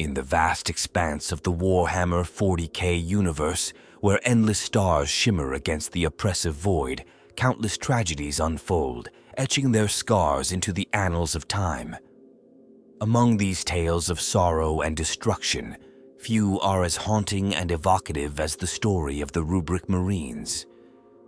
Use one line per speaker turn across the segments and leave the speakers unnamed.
In the vast expanse of the Warhammer 40k universe, where endless stars shimmer against the oppressive void, countless tragedies unfold, etching their scars into the annals of time. Among these tales of sorrow and destruction, few are as haunting and evocative as the story of the Rubric Marines.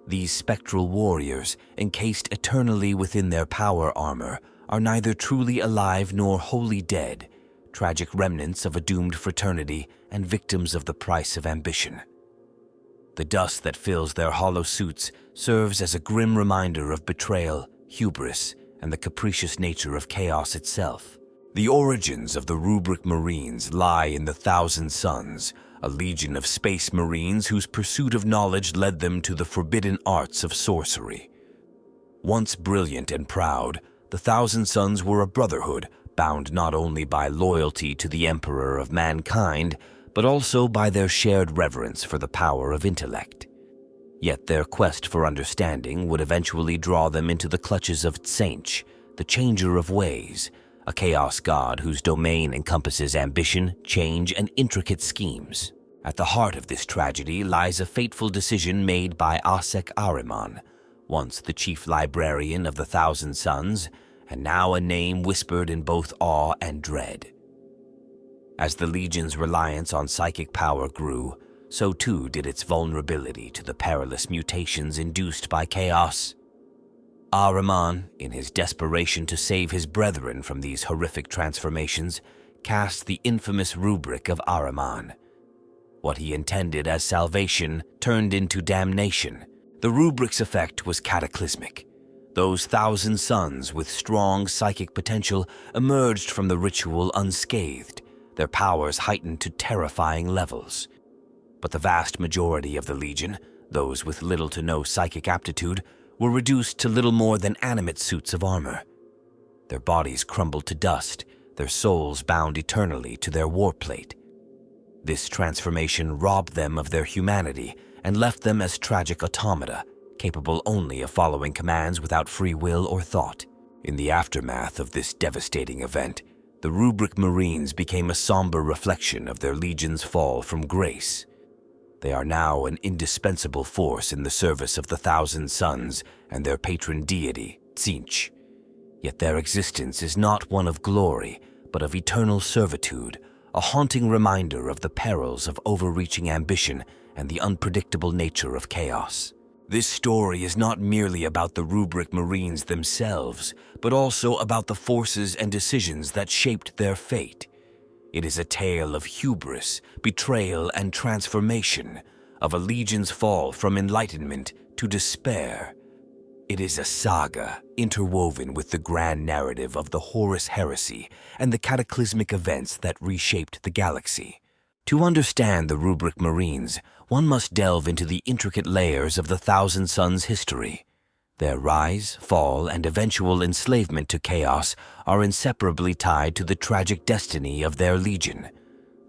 These spectral warriors, encased eternally within their power armor, are neither truly alive nor wholly dead, tragic remnants of a doomed fraternity and victims of the price of ambition. The dust that fills their hollow suits serves as a grim reminder of betrayal, hubris, and the capricious nature of chaos itself. The origins of the Rubric Marines lie in the Thousand Suns, a legion of space marines whose pursuit of knowledge led them to the forbidden arts of sorcery. Once brilliant and proud, the Thousand Suns were a brotherhood bound not only by loyalty to the Emperor of mankind, but also by their shared reverence for the power of intellect. Yet their quest for understanding would eventually draw them into the clutches of Tsainch, the Changer of Ways, a chaos god whose domain encompasses ambition, change, and intricate schemes. At the heart of this tragedy lies a fateful decision made by Asek Ahriman, once the chief librarian of the Thousand Suns, and now a name whispered in both awe and dread. As the Legion's reliance on psychic power grew, so too did its vulnerability to the perilous mutations induced by chaos. Ahriman, in his desperation to save his brethren from these horrific transformations, cast the infamous Rubric of Ahriman. What he intended as salvation turned into damnation. The Rubric's effect was cataclysmic. Those Thousand Suns with strong psychic potential emerged from the ritual unscathed, their powers heightened to terrifying levels. But the vast majority of the Legion, those with little to no psychic aptitude, were reduced to little more than animate suits of armor. Their bodies crumbled to dust, their souls bound eternally to their warplate. This transformation robbed them of their humanity and left them as tragic automata, capable only of following commands without free will or thought. In the aftermath of this devastating event, the Rubric Marines became a somber reflection of their Legion's fall from grace. They are now an indispensable force in the service of the Thousand Suns and their patron deity, Tsainch. Yet their existence is not one of glory, but of eternal servitude, a haunting reminder of the perils of overreaching ambition and the unpredictable nature of chaos. This story is not merely about the Rubric Marines themselves, but also about the forces and decisions that shaped their fate. It is a tale of hubris, betrayal, and transformation, of a Legion's fall from enlightenment to despair. It is a saga interwoven with the grand narrative of the Horus Heresy and the cataclysmic events that reshaped the galaxy. To understand the Rubric Marines, one must delve into the intricate layers of the Thousand Suns' history. Their rise, fall, and eventual enslavement to chaos are inseparably tied to the tragic destiny of their Legion.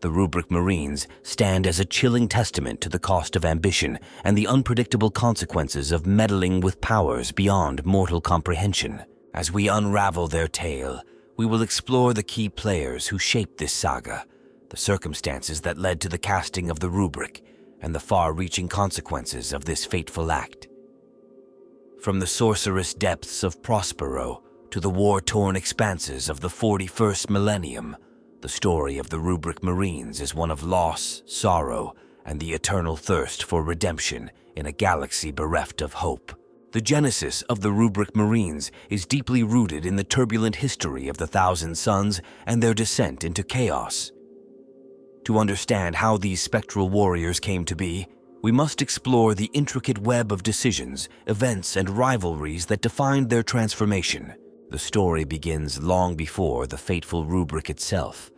The Rubric Marines stand as a chilling testament to the cost of ambition and the unpredictable consequences of meddling with powers beyond mortal comprehension. As we unravel their tale, we will explore the key players who shaped this saga, the circumstances that led to the casting of the Rubric, and the far-reaching consequences of this fateful act. From the sorcerous depths of Prospero to the war-torn expanses of the 41st millennium, the story of the Rubric Marines is one of loss, sorrow, and the eternal thirst for redemption in a galaxy bereft of hope. The genesis of the Rubric Marines is deeply rooted in the turbulent history of the Thousand Suns and their descent into chaos. To understand how these spectral warriors came to be, we must explore the intricate web of decisions, events, and rivalries that defined their transformation. The story begins long before the fateful Rubric itself,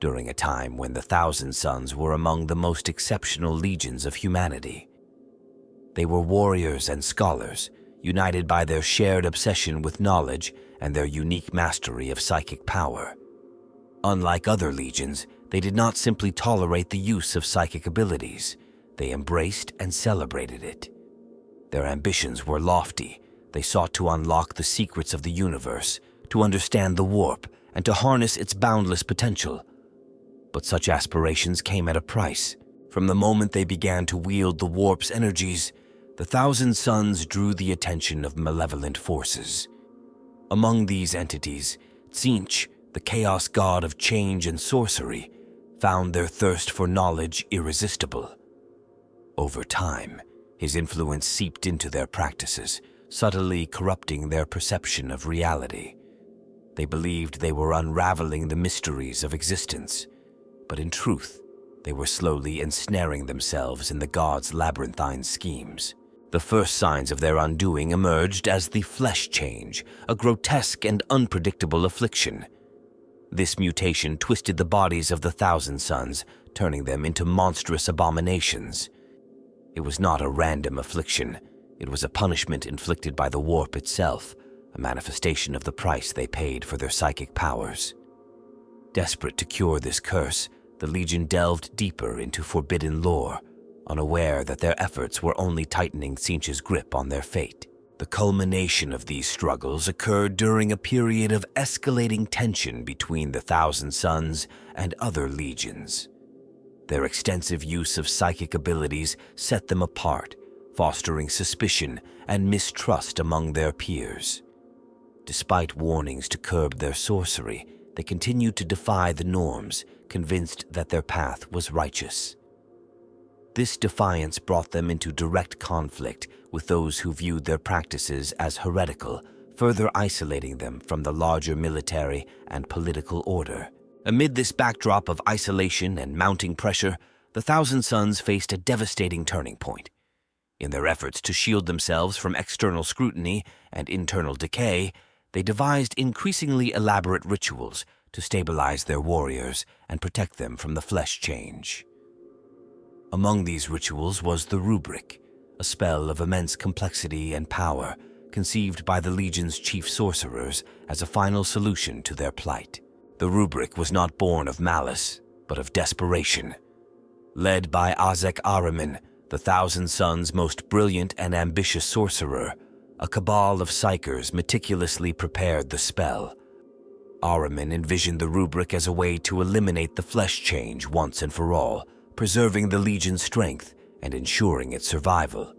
during a time when the Thousand Suns were among the most exceptional legions of humanity. They were warriors and scholars, united by their shared obsession with knowledge and their unique mastery of psychic power. Unlike other legions, they did not simply tolerate the use of psychic abilities. They embraced and celebrated it. Their ambitions were lofty. They sought to unlock the secrets of the universe, to understand the warp, and to harness its boundless potential. But such aspirations came at a price. From the moment they began to wield the warp's energies, the Thousand Sons drew the attention of malevolent forces. Among these entities, Tzeentch, the chaos god of change and sorcery, found their thirst for knowledge irresistible. Over time, his influence seeped into their practices, subtly corrupting their perception of reality. They believed they were unraveling the mysteries of existence, but in truth, they were slowly ensnaring themselves in the gods' labyrinthine schemes. The first signs of their undoing emerged as the flesh change, a grotesque and unpredictable affliction. This mutation twisted the bodies of the Thousand Sons, turning them into monstrous abominations. It was not a random affliction. It was a punishment inflicted by the warp itself, a manifestation of the price they paid for their psychic powers. Desperate to cure this curse, the Legion delved deeper into forbidden lore, unaware that their efforts were only tightening Tzeentch's grip on their fate. The culmination of these struggles occurred during a period of escalating tension between the Thousand Sons and other legions. Their extensive use of psychic abilities set them apart, fostering suspicion and mistrust among their peers. Despite warnings to curb their sorcery, they continued to defy the norms, convinced that their path was righteous. This defiance brought them into direct conflict with those who viewed their practices as heretical, further isolating them from the larger military and political order. Amid this backdrop of isolation and mounting pressure, the Thousand Sons faced a devastating turning point. In their efforts to shield themselves from external scrutiny and internal decay, they devised increasingly elaborate rituals to stabilize their warriors and protect them from the flesh change. Among these rituals was the Rubric, a spell of immense complexity and power, conceived by the Legion's chief sorcerers as a final solution to their plight. The Rubric was not born of malice, but of desperation. Led by Azek Ahriman, the Thousand Sons' most brilliant and ambitious sorcerer, a cabal of psychers meticulously prepared the spell. Ahriman envisioned the Rubric as a way to eliminate the flesh change once and for all, preserving the Legion's strength and ensuring its survival.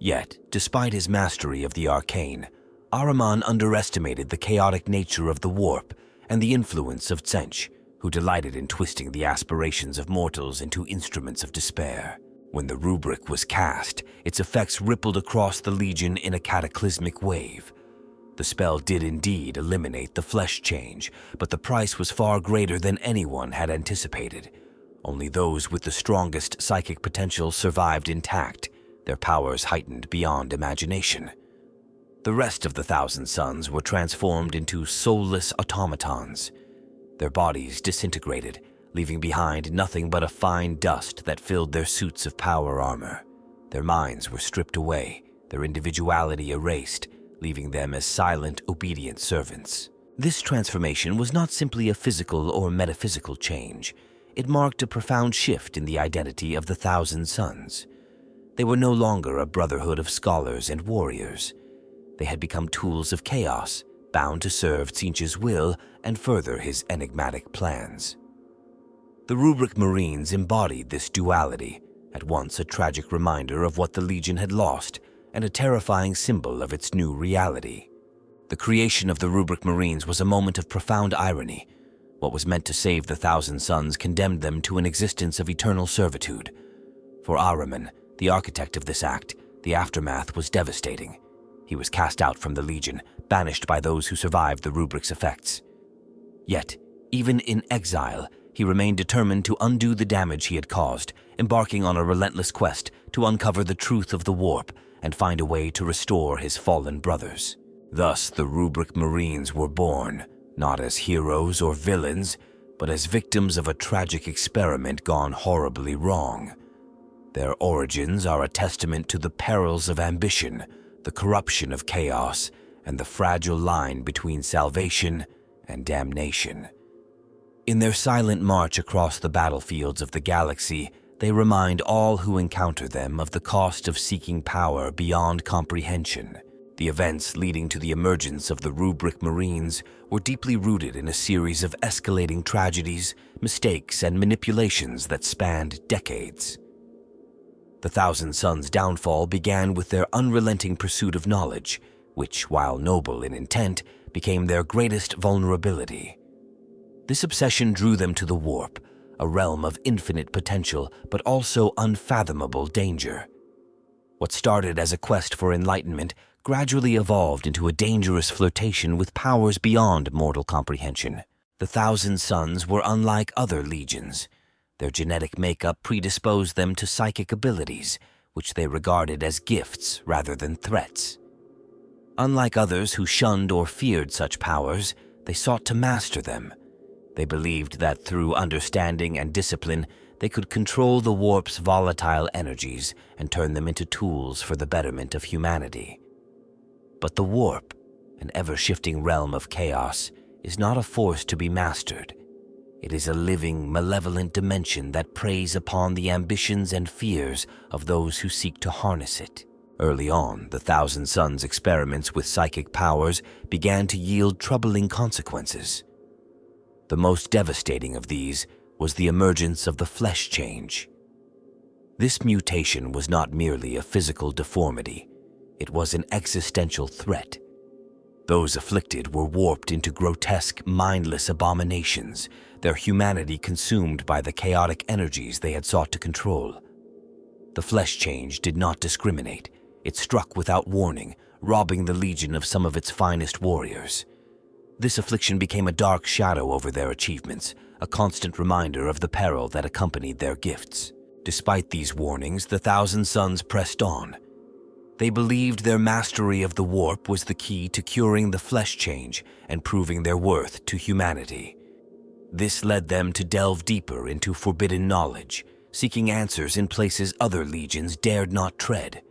Yet, despite his mastery of the arcane, Ahriman underestimated the chaotic nature of the warp and the influence of Tzeentch, who delighted in twisting the aspirations of mortals into instruments of despair. When the Rubric was cast, its effects rippled across the Legion in a cataclysmic wave. The spell did indeed eliminate the flesh change, but the price was far greater than anyone had anticipated. Only those with the strongest psychic potential survived intact, their powers heightened beyond imagination. The rest of the Thousand Sons were transformed into soulless automatons. Their bodies disintegrated, leaving behind nothing but a fine dust that filled their suits of power armor. Their minds were stripped away, their individuality erased, leaving them as silent, obedient servants. This transformation was not simply a physical or metaphysical change. It marked a profound shift in the identity of the Thousand Sons. They were no longer a brotherhood of scholars and warriors. They had become tools of chaos, bound to serve Tzeentch's will and further his enigmatic plans. The Rubric Marines embodied this duality, at once a tragic reminder of what the Legion had lost and a terrifying symbol of its new reality. The creation of the Rubric Marines was a moment of profound irony. What was meant to save the Thousand Sons condemned them to an existence of eternal servitude. For Ahriman, the architect of this act, the aftermath was devastating. He was cast out from the Legion, banished by those who survived the Rubric's effects. Yet, even in exile, he remained determined to undo the damage he had caused, embarking on a relentless quest to uncover the truth of the warp and find a way to restore his fallen brothers. Thus, the Rubric Marines were born, not as heroes or villains, but as victims of a tragic experiment gone horribly wrong. Their origins are a testament to the perils of ambition, the corruption of chaos, and the fragile line between salvation and damnation. In their silent march across the battlefields of the galaxy, they remind all who encounter them of the cost of seeking power beyond comprehension. The events leading to the emergence of the Rubric Marines were deeply rooted in a series of escalating tragedies, mistakes, and manipulations that spanned decades. The Thousand Sons' downfall began with their unrelenting pursuit of knowledge, which, while noble in intent, became their greatest vulnerability. This obsession drew them to the warp, a realm of infinite potential but also unfathomable danger. What started as a quest for enlightenment gradually evolved into a dangerous flirtation with powers beyond mortal comprehension. The Thousand Sons were unlike other legions. Their genetic makeup predisposed them to psychic abilities, which they regarded as gifts rather than threats. Unlike others who shunned or feared such powers, they sought to master them. They believed that through understanding and discipline, they could control the warp's volatile energies and turn them into tools for the betterment of humanity. But the warp, an ever-shifting realm of chaos, is not a force to be mastered. It is a living, malevolent dimension that preys upon the ambitions and fears of those who seek to harness it. Early on, the Thousand Sons' experiments with psychic powers began to yield troubling consequences. The most devastating of these was the emergence of the flesh change. This mutation was not merely a physical deformity, it was an existential threat. Those afflicted were warped into grotesque, mindless abominations, their humanity consumed by the chaotic energies they had sought to control. The flesh change did not discriminate. It struck without warning, robbing the Legion of some of its finest warriors. This affliction became a dark shadow over their achievements, a constant reminder of the peril that accompanied their gifts. Despite these warnings, the Thousand Sons pressed on. They believed their mastery of the warp was the key to curing the flesh change and proving their worth to humanity. This led them to delve deeper into forbidden knowledge, seeking answers in places other legions dared not tread.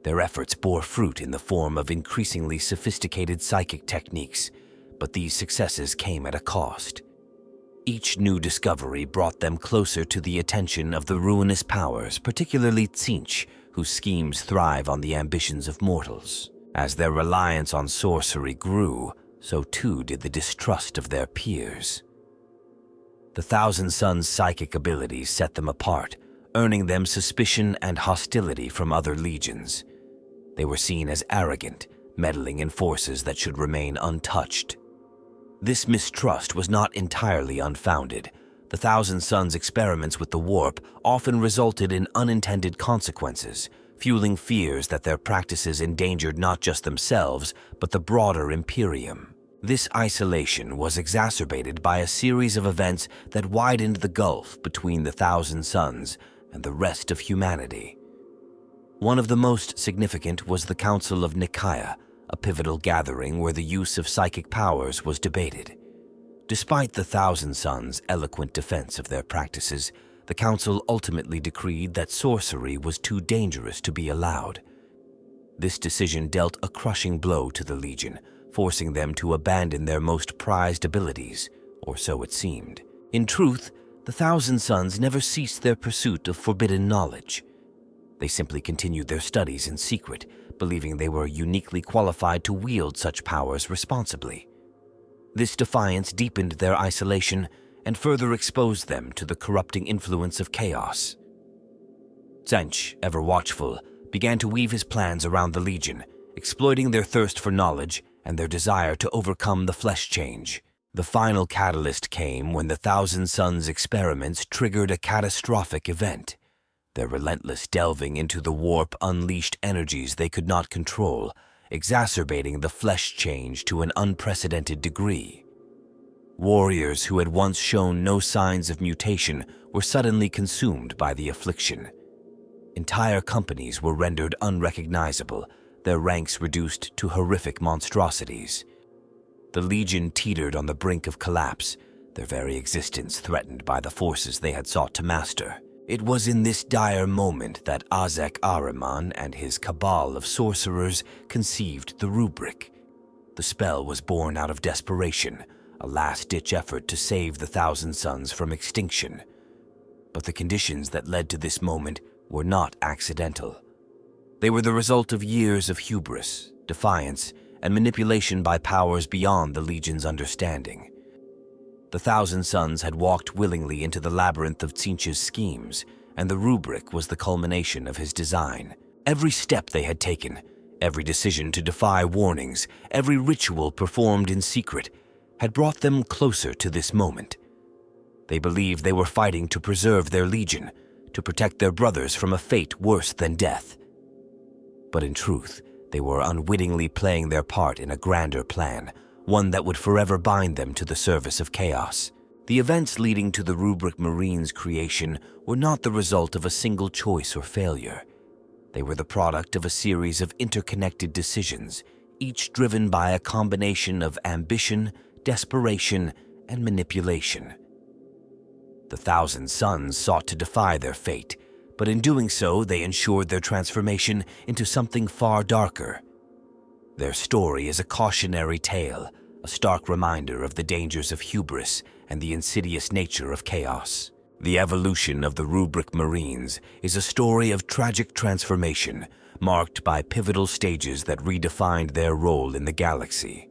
Their efforts bore fruit in the form of increasingly sophisticated psychic techniques, but these successes came at a cost. Each new discovery brought them closer to the attention of the ruinous powers, particularly Tzeentch, whose schemes thrive on the ambitions of mortals. As their reliance on sorcery grew, so too did the distrust of their peers. The Thousand Sons' psychic abilities set them apart, earning them suspicion and hostility from other legions. They were seen as arrogant, meddling in forces that should remain untouched. This mistrust was not entirely unfounded. The Thousand Sons' experiments with the warp often resulted in unintended consequences, fueling fears that their practices endangered not just themselves, but the broader Imperium. This isolation was exacerbated by a series of events that widened the gulf between the Thousand Sons and the rest of humanity. One of the most significant was the Council of Nicaea, a pivotal gathering where the use of psychic powers was debated. Despite the Thousand Sons' eloquent defense of their practices, the Council ultimately decreed that sorcery was too dangerous to be allowed. This decision dealt a crushing blow to the Legion, forcing them to abandon their most prized abilities, or so it seemed. In truth, the Thousand Sons never ceased their pursuit of forbidden knowledge. They simply continued their studies in secret, believing they were uniquely qualified to wield such powers responsibly. This defiance deepened their isolation and further exposed them to the corrupting influence of chaos. Tzeentch, ever watchful, began to weave his plans around the Legion, exploiting their thirst for knowledge and their desire to overcome the flesh change. The final catalyst came when the Thousand Sons' experiments triggered a catastrophic event. Their relentless delving into the warp unleashed energies they could not control, exacerbating the flesh change to an unprecedented degree. Warriors who had once shown no signs of mutation were suddenly consumed by the affliction. Entire companies were rendered unrecognizable, their ranks reduced to horrific monstrosities. The Legion teetered on the brink of collapse, their very existence threatened by the forces they had sought to master. It was in this dire moment that Azek Ahriman and his cabal of sorcerers conceived the Rubric. The spell was born out of desperation, a last-ditch effort to save the Thousand Sons from extinction. But the conditions that led to this moment were not accidental. They were the result of years of hubris, defiance, and manipulation by powers beyond the Legion's understanding. The Thousand Sons had walked willingly into the labyrinth of Tzeentch's schemes, and the Rubric was the culmination of his design. Every step they had taken, every decision to defy warnings, every ritual performed in secret, had brought them closer to this moment. They believed they were fighting to preserve their Legion, to protect their brothers from a fate worse than death. But in truth, they were unwittingly playing their part in a grander plan, one that would forever bind them to the service of chaos. The events leading to the Rubric Marines' creation were not the result of a single choice or failure. They were the product of a series of interconnected decisions, each driven by a combination of ambition, desperation, and manipulation. The Thousand Sons sought to defy their fate, but in doing so, they ensured their transformation into something far darker. Their story is a cautionary tale, a stark reminder of the dangers of hubris and the insidious nature of chaos. The evolution of the Rubric Marines is a story of tragic transformation, marked by pivotal stages that redefined their role in the galaxy.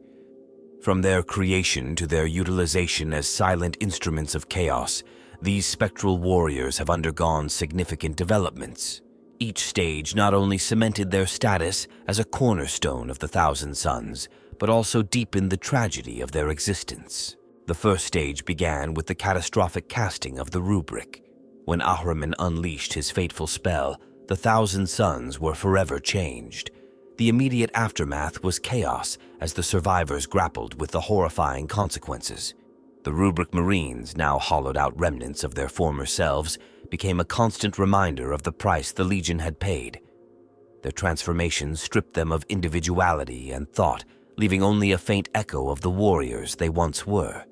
From their creation to their utilization as silent instruments of chaos, these spectral warriors have undergone significant developments. Each stage not only cemented their status as a cornerstone of the Thousand Sons, but also deepened the tragedy of their existence. The first stage began with the catastrophic casting of the Rubric. When Ahriman unleashed his fateful spell, the Thousand Sons were forever changed. The immediate aftermath was chaos as the survivors grappled with the horrifying consequences. The Rubric Marines, now hollowed-out remnants of their former selves, became a constant reminder of the price the Legion had paid. Their transformation stripped them of individuality and thought, leaving only a faint echo of the warriors they once were.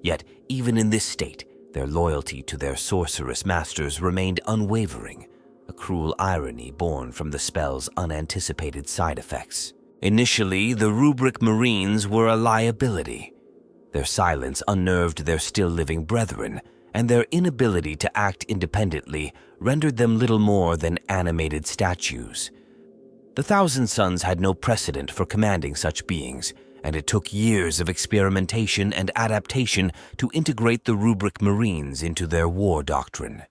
Yet, even in this state, their loyalty to their sorceress masters remained unwavering, a cruel irony born from the spell's unanticipated side effects. Initially, the Rubric Marines were a liability. Their silence unnerved their still-living brethren, and their inability to act independently rendered them little more than animated statues. The Thousand Sons had no precedent for commanding such beings, and it took years of experimentation and adaptation to integrate the Rubric Marines into their war doctrine.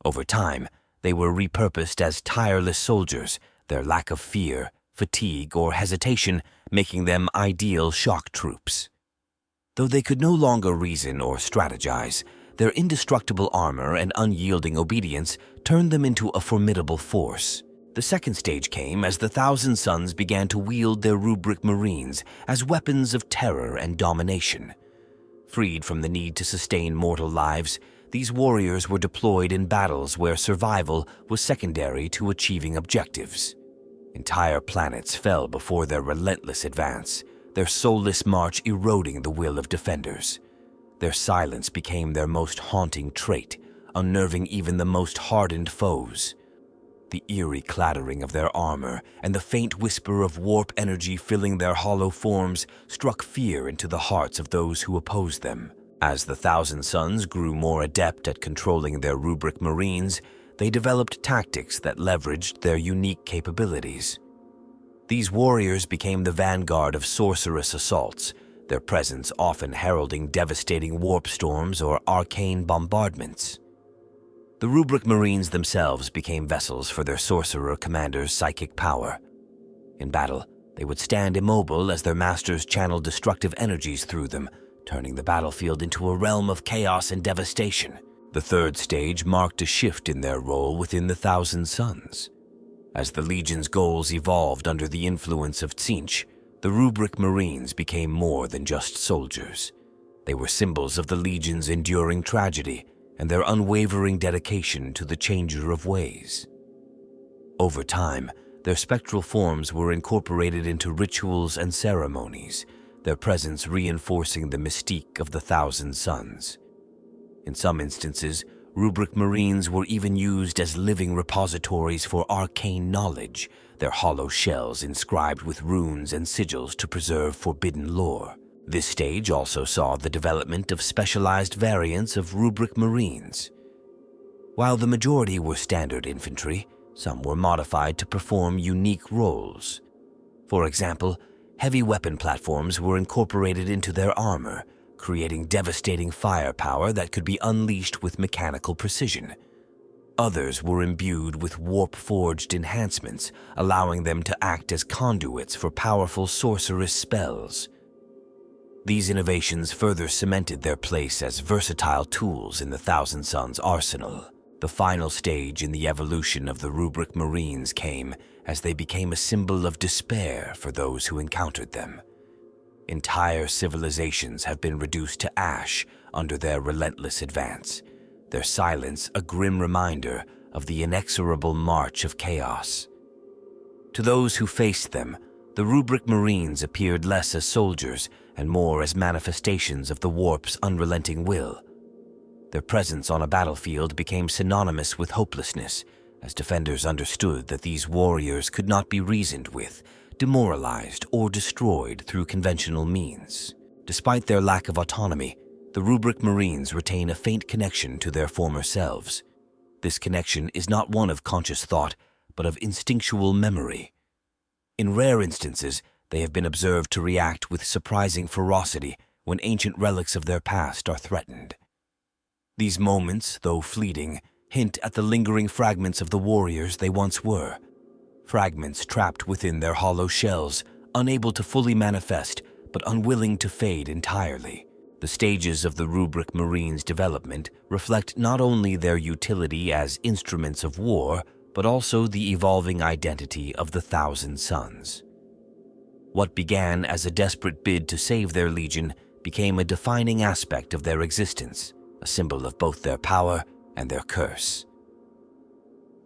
Over time, they were repurposed as tireless soldiers, their lack of fear, fatigue, or hesitation making them ideal shock troops. Though they could no longer reason or strategize, their indestructible armor and unyielding obedience turned them into a formidable force. The second stage came as the Thousand Sons began to wield their Rubric Marines as weapons of terror and domination. Freed from the need to sustain mortal lives, these warriors were deployed in battles where survival was secondary to achieving objectives. Entire planets fell before their relentless advance, their soulless march eroding the will of defenders. Their silence became their most haunting trait, unnerving even the most hardened foes. The eerie clattering of their armor and the faint whisper of warp energy filling their hollow forms struck fear into the hearts of those who opposed them. As the Thousand Sons grew more adept at controlling their Rubric Marines, they developed tactics that leveraged their unique capabilities. These warriors became the vanguard of sorceress assaults, their presence often heralding devastating warp storms or arcane bombardments. The Rubric Marines themselves became vessels for their sorcerer commander's psychic power. In battle, they would stand immobile as their masters channeled destructive energies through them, turning the battlefield into a realm of chaos and devastation. The third stage marked a shift in their role within the Thousand Sons. As the Legion's goals evolved under the influence of Tzeentch, the Rubric Marines became more than just soldiers. They were symbols of the Legion's enduring tragedy and their unwavering dedication to the Changer of Ways. Over time, their spectral forms were incorporated into rituals and ceremonies, their presence reinforcing the mystique of the Thousand Sons. In some instances, Rubric Marines were even used as living repositories for arcane knowledge, their hollow shells inscribed with runes and sigils to preserve forbidden lore. This stage also saw the development of specialized variants of Rubric Marines. While the majority were standard infantry, some were modified to perform unique roles. For example, heavy weapon platforms were incorporated into their armor, creating devastating firepower that could be unleashed with mechanical precision. Others were imbued with warp-forged enhancements, allowing them to act as conduits for powerful sorceress spells. These innovations further cemented their place as versatile tools in the Thousand Sons arsenal. The final stage in the evolution of the Rubric Marines came as they became a symbol of despair for those who encountered them. Entire civilizations have been reduced to ash under their relentless advance, their silence a grim reminder of the inexorable march of chaos. To those who faced them, the Rubric Marines appeared less as soldiers and more as manifestations of the Warp's unrelenting will. Their presence on a battlefield became synonymous with hopelessness, as defenders understood that these warriors could not be reasoned with, demoralized, or destroyed through conventional means. Despite their lack of autonomy, the Rubric Marines retain a faint connection to their former selves. This connection is not one of conscious thought, but of instinctual memory. In rare instances, they have been observed to react with surprising ferocity when ancient relics of their past are threatened. These moments, though fleeting, hint at the lingering fragments of the warriors they once were. Fragments trapped within their hollow shells, unable to fully manifest, but unwilling to fade entirely. The stages of the Rubric Marines' development reflect not only their utility as instruments of war, but also the evolving identity of the Thousand Sons. What began as a desperate bid to save their legion became a defining aspect of their existence, a symbol of both their power and their curse.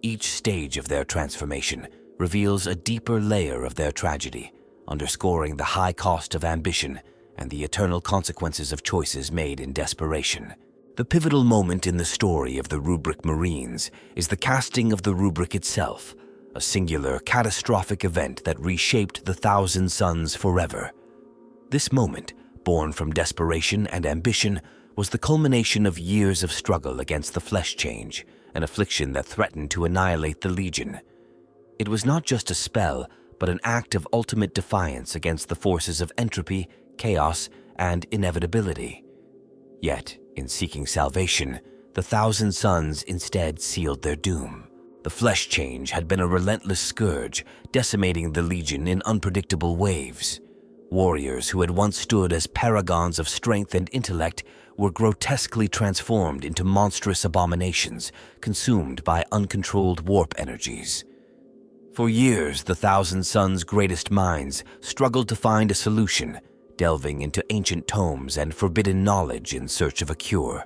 Each stage of their transformation reveals a deeper layer of their tragedy, underscoring the high cost of ambition and the eternal consequences of choices made in desperation. The pivotal moment in the story of the Rubric Marines is the casting of the Rubric itself, a singular, catastrophic event that reshaped the Thousand Sons forever. This moment, born from desperation and ambition, was the culmination of years of struggle against the flesh change, an affliction that threatened to annihilate the Legion. It was not just a spell, but an act of ultimate defiance against the forces of entropy, chaos, and inevitability. Yet, in seeking salvation, the Thousand Sons instead sealed their doom. The flesh change had been a relentless scourge, decimating the Legion in unpredictable waves. Warriors who had once stood as paragons of strength and intellect were grotesquely transformed into monstrous abominations, consumed by uncontrolled warp energies. For years, the Thousand Sons' greatest minds struggled to find a solution, delving into ancient tomes and forbidden knowledge in search of a cure.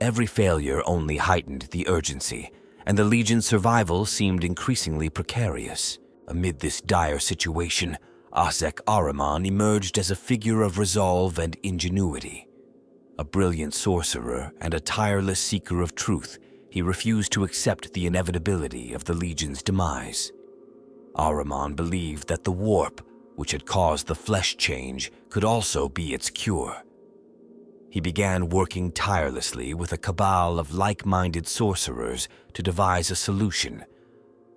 Every failure only heightened the urgency, and the Legion's survival seemed increasingly precarious. Amid this dire situation, Asek Ahriman emerged as a figure of resolve and ingenuity. A brilliant sorcerer and a tireless seeker of truth, he refused to accept the inevitability of the Legion's demise. Ahriman believed that the warp, which had caused the flesh change, could also be its cure. He began working tirelessly with a cabal of like-minded sorcerers to devise a solution,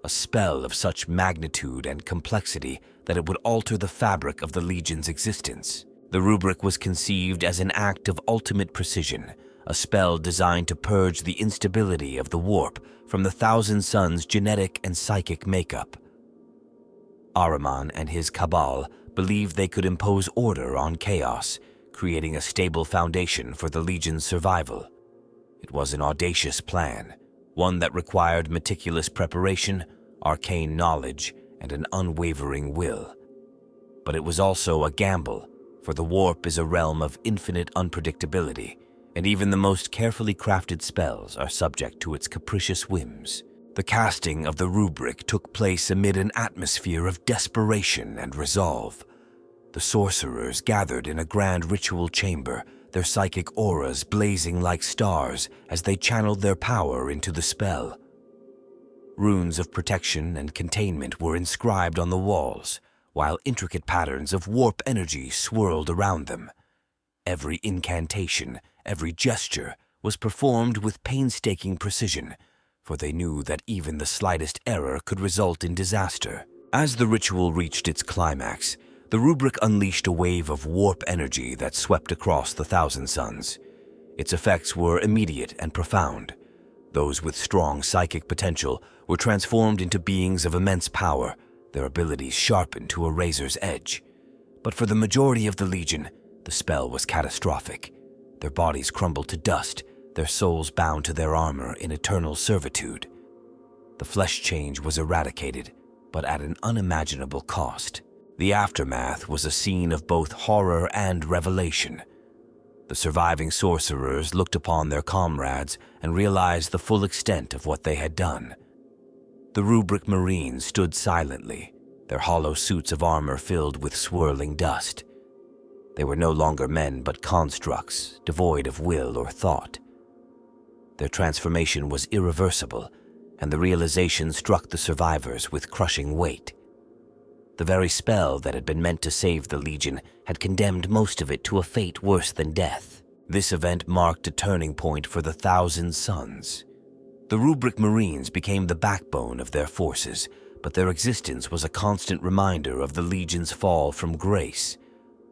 a spell of such magnitude and complexity that it would alter the fabric of the Legion's existence. The Rubric was conceived as an act of ultimate precision, a spell designed to purge the instability of the warp from the Thousand Sons' genetic and psychic makeup. Ahriman and his cabal believed they could impose order on chaos, creating a stable foundation for the Legion's survival. It was an audacious plan, one that required meticulous preparation, arcane knowledge, and an unwavering will. But it was also a gamble, for the warp is a realm of infinite unpredictability, and even the most carefully crafted spells are subject to its capricious whims. The casting of the Rubric took place amid an atmosphere of desperation and resolve. The sorcerers gathered in a grand ritual chamber, their psychic auras blazing like stars as they channeled their power into the spell. Runes of protection and containment were inscribed on the walls, while intricate patterns of warp energy swirled around them. Every incantation, every gesture was performed with painstaking precision, for they knew that even the slightest error could result in disaster. As the ritual reached its climax, the Rubric unleashed a wave of warp energy that swept across the Thousand Suns. Its effects were immediate and profound. Those with strong psychic potential were transformed into beings of immense power, their abilities sharpened to a razor's edge. But for the majority of the Legion, the spell was catastrophic. Their bodies crumbled to dust, their souls bound to their armor in eternal servitude. The flesh change was eradicated, but at an unimaginable cost. The aftermath was a scene of both horror and revelation. The surviving sorcerers looked upon their comrades and realized the full extent of what they had done. The Rubric Marines stood silently, their hollow suits of armor filled with swirling dust. They were no longer men but constructs, devoid of will or thought. Their transformation was irreversible, and the realization struck the survivors with crushing weight. The very spell that had been meant to save the Legion had condemned most of it to a fate worse than death. This event marked a turning point for the Thousand Suns. The Rubric Marines became the backbone of their forces, but their existence was a constant reminder of the Legion's fall from grace.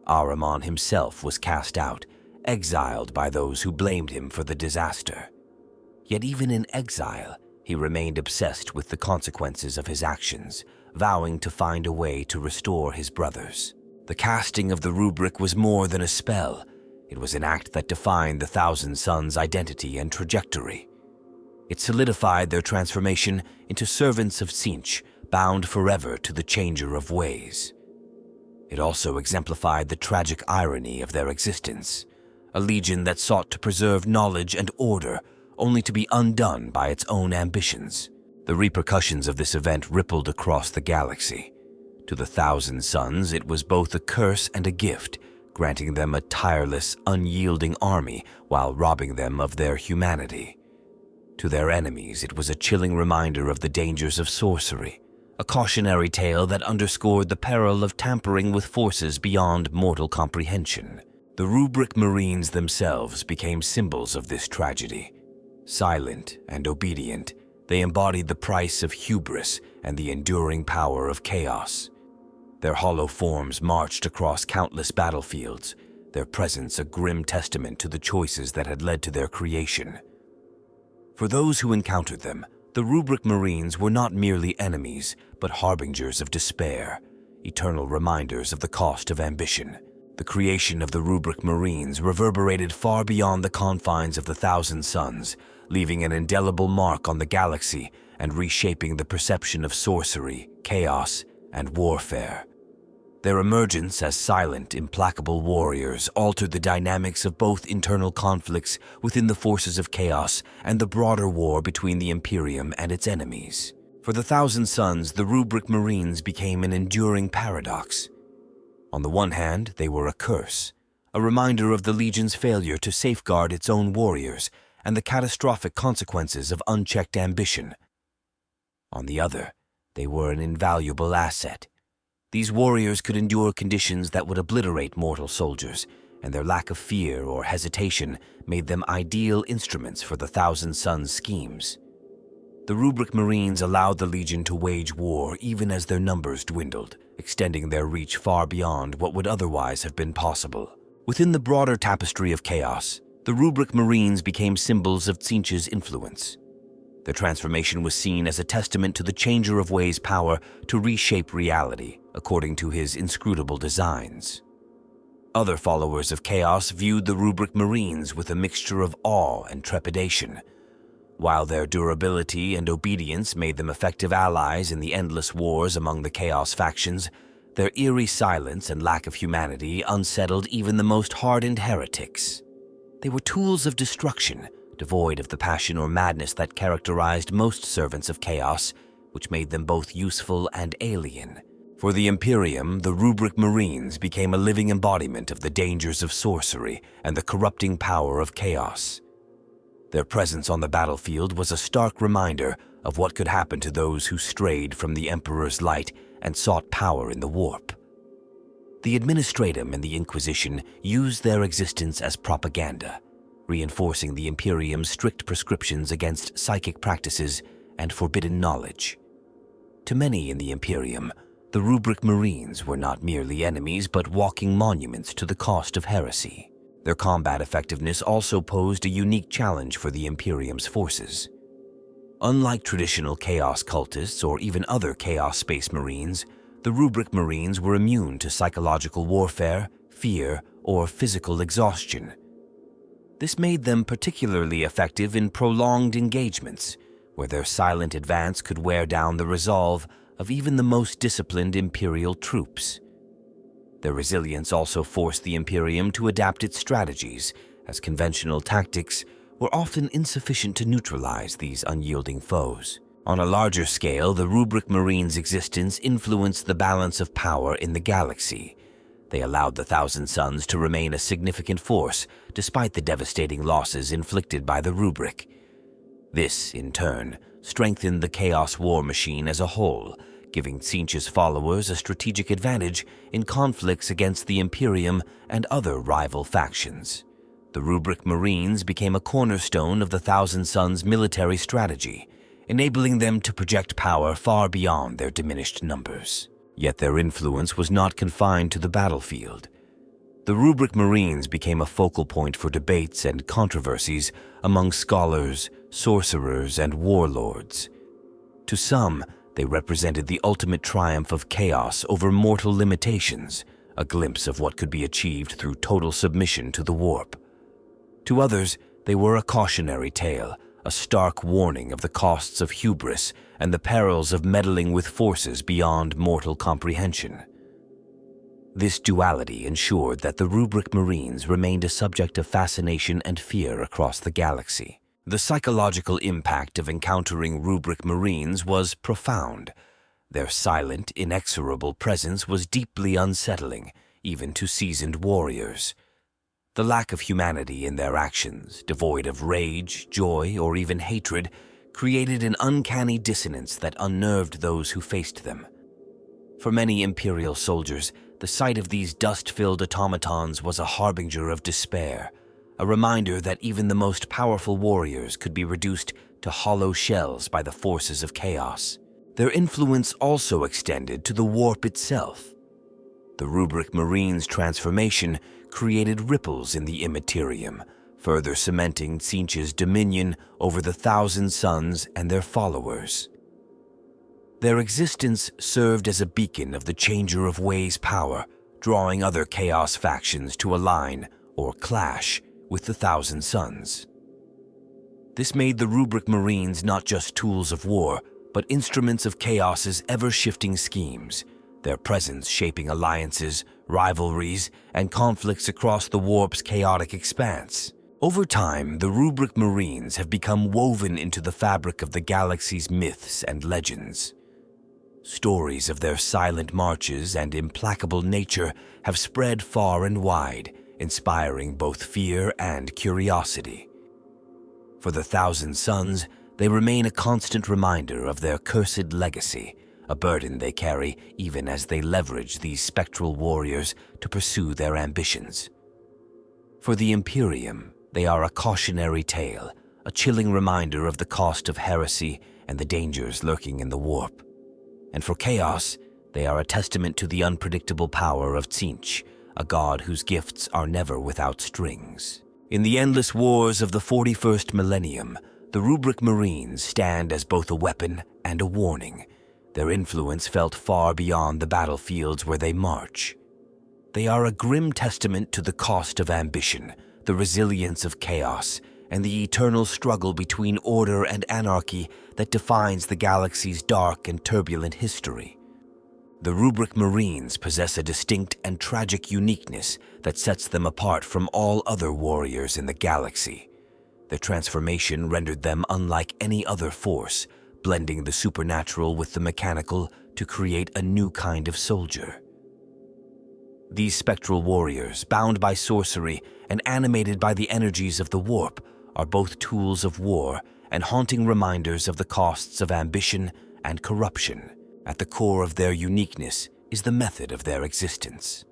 Ahriman himself was cast out, exiled by those who blamed him for the disaster. Yet even in exile, he remained obsessed with the consequences of his actions, vowing to find a way to restore his brothers. The casting of the Rubric was more than a spell. It was an act that defined the Thousand Suns' identity and trajectory. It solidified their transformation into servants of Tzeentch, bound forever to the Changer of Ways. It also exemplified the tragic irony of their existence, a legion that sought to preserve knowledge and order, only to be undone by its own ambitions. The repercussions of this event rippled across the galaxy. To the Thousand Suns, it was both a curse and a gift, granting them a tireless, unyielding army while robbing them of their humanity. To their enemies, it was a chilling reminder of the dangers of sorcery, a cautionary tale that underscored the peril of tampering with forces beyond mortal comprehension. The Rubric Marines themselves became symbols of this tragedy. Silent and obedient, they embodied the price of hubris and the enduring power of chaos. Their hollow forms marched across countless battlefields, their presence a grim testament to the choices that had led to their creation. For those who encountered them, the Rubric Marines were not merely enemies, but harbingers of despair, eternal reminders of the cost of ambition. The creation of the Rubric Marines reverberated far beyond the confines of the Thousand Suns, leaving an indelible mark on the galaxy and reshaping the perception of sorcery, chaos, and warfare. Their emergence as silent, implacable warriors altered the dynamics of both internal conflicts within the forces of chaos and the broader war between the Imperium and its enemies. For the Thousand Suns, the Rubric Marines became an enduring paradox. On the one hand, they were a curse, a reminder of the Legion's failure to safeguard its own warriors and the catastrophic consequences of unchecked ambition. On the other, they were an invaluable asset. These warriors could endure conditions that would obliterate mortal soldiers, and their lack of fear or hesitation made them ideal instruments for the Thousand Suns' schemes. The Rubric Marines allowed the Legion to wage war even as their numbers dwindled, extending their reach far beyond what would otherwise have been possible. Within the broader tapestry of chaos, the Rubric Marines became symbols of Tzeentch's influence. Their transformation was seen as a testament to the Changer of Ways' power to reshape reality according to his inscrutable designs. Other followers of chaos viewed the Rubric Marines with a mixture of awe and trepidation. While their durability and obedience made them effective allies in the endless wars among the chaos factions, their eerie silence and lack of humanity unsettled even the most hardened heretics. They were tools of destruction, devoid of the passion or madness that characterized most servants of chaos, which made them both useful and alien. For the Imperium, the Rubric Marines became a living embodiment of the dangers of sorcery and the corrupting power of chaos. Their presence on the battlefield was a stark reminder of what could happen to those who strayed from the Emperor's light and sought power in the warp. The Administratum and the Inquisition used their existence as propaganda, reinforcing the Imperium's strict prescriptions against psychic practices and forbidden knowledge. To many in the Imperium, The Rubric Marines were not merely enemies, but walking monuments to the cost of heresy. Their combat effectiveness also posed a unique challenge for the Imperium's forces. Unlike traditional Chaos cultists or even other Chaos Space Marines, the Rubric Marines were immune to psychological warfare, fear, or physical exhaustion. This made them particularly effective in prolonged engagements, where their silent advance could wear down the resolve of even the most disciplined Imperial troops. Their resilience also forced the Imperium to adapt its strategies, as conventional tactics were often insufficient to neutralize these unyielding foes. On a larger scale, the Rubric Marines' existence influenced the balance of power in the galaxy. They allowed the Thousand Sons to remain a significant force, despite the devastating losses inflicted by the Rubric. This, in turn, strengthened the Chaos war machine as a whole, giving Tzeentch's followers a strategic advantage in conflicts against the Imperium and other rival factions. The Rubric Marines became a cornerstone of the Thousand Sons' military strategy, enabling them to project power far beyond their diminished numbers. Yet their influence was not confined to the battlefield. The Rubric Marines became a focal point for debates and controversies among scholars, sorcerers, and warlords. To some, they represented the ultimate triumph of chaos over mortal limitations, a glimpse of what could be achieved through total submission to the warp. To others, they were a cautionary tale, a stark warning of the costs of hubris and the perils of meddling with forces beyond mortal comprehension. This duality ensured that the Rubric Marines remained a subject of fascination and fear across the galaxy. The psychological impact of encountering Rubric Marines was profound. Their silent, inexorable presence was deeply unsettling, even to seasoned warriors. The lack of humanity in their actions, devoid of rage, joy, or even hatred, created an uncanny dissonance that unnerved those who faced them. For many Imperial soldiers, the sight of these dust-filled automatons was a harbinger of despair, a reminder that even the most powerful warriors could be reduced to hollow shells by the forces of chaos. Their influence also extended to the warp itself. The Rubric Marines' transformation created ripples in the Immaterium, further cementing Tzeentch's dominion over the Thousand Sons and their followers. Their existence served as a beacon of the Changer of Ways' power, drawing other Chaos factions to align, or clash, with the Thousand Sons. This made the Rubric Marines not just tools of war, but instruments of Chaos's ever-shifting schemes, their presence shaping alliances, rivalries, and conflicts across the warp's chaotic expanse. Over time, the Rubric Marines have become woven into the fabric of the galaxy's myths and legends. Stories of their silent marches and implacable nature have spread far and wide, inspiring both fear and curiosity. For the Thousand Sons, they remain a constant reminder of their cursed legacy, a burden they carry even as they leverage these spectral warriors to pursue their ambitions. For the Imperium, they are a cautionary tale, a chilling reminder of the cost of heresy and the dangers lurking in the warp. And for Chaos, they are a testament to the unpredictable power of Tzeentch, a god whose gifts are never without strings. In the endless wars of the 41st millennium, the Rubric Marines stand as both a weapon and a warning. Their influence felt far beyond the battlefields where they march. They are a grim testament to the cost of ambition, the resilience of chaos, and the eternal struggle between order and anarchy that defines the galaxy's dark and turbulent history. The Rubric Marines possess a distinct and tragic uniqueness that sets them apart from all other warriors in the galaxy. Their transformation rendered them unlike any other force, blending the supernatural with the mechanical to create a new kind of soldier. These spectral warriors, bound by sorcery and animated by the energies of the warp, are both tools of war and haunting reminders of the costs of ambition and corruption. At the core of their uniqueness is the method of their existence.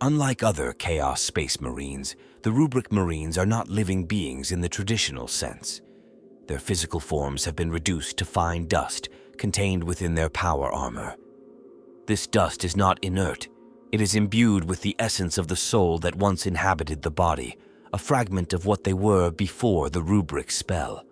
Unlike other Chaos Space Marines, the Rubric Marines are not living beings in the traditional sense. Their physical forms have been reduced to fine dust contained within their power armor. This dust is not inert. It is imbued with the essence of the soul that once inhabited the body, a fragment of what they were before the Rubric spell.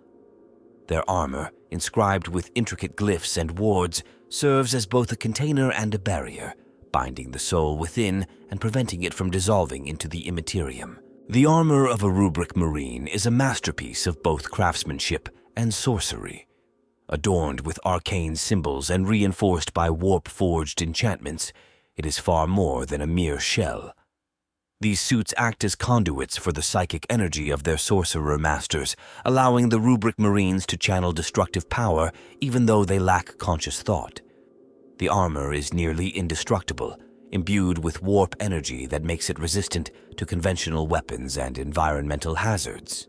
Their armor, inscribed with intricate glyphs and wards, serves as both a container and a barrier, binding the soul within and preventing it from dissolving into the immaterium. The armor of a Rubric Marine is a masterpiece of both craftsmanship and sorcery. Adorned with arcane symbols and reinforced by warp-forged enchantments, it is far more than a mere shell. These suits act as conduits for the psychic energy of their sorcerer masters, allowing the Rubric Marines to channel destructive power even though they lack conscious thought. The armor is nearly indestructible, imbued with warp energy that makes it resistant to conventional weapons and environmental hazards.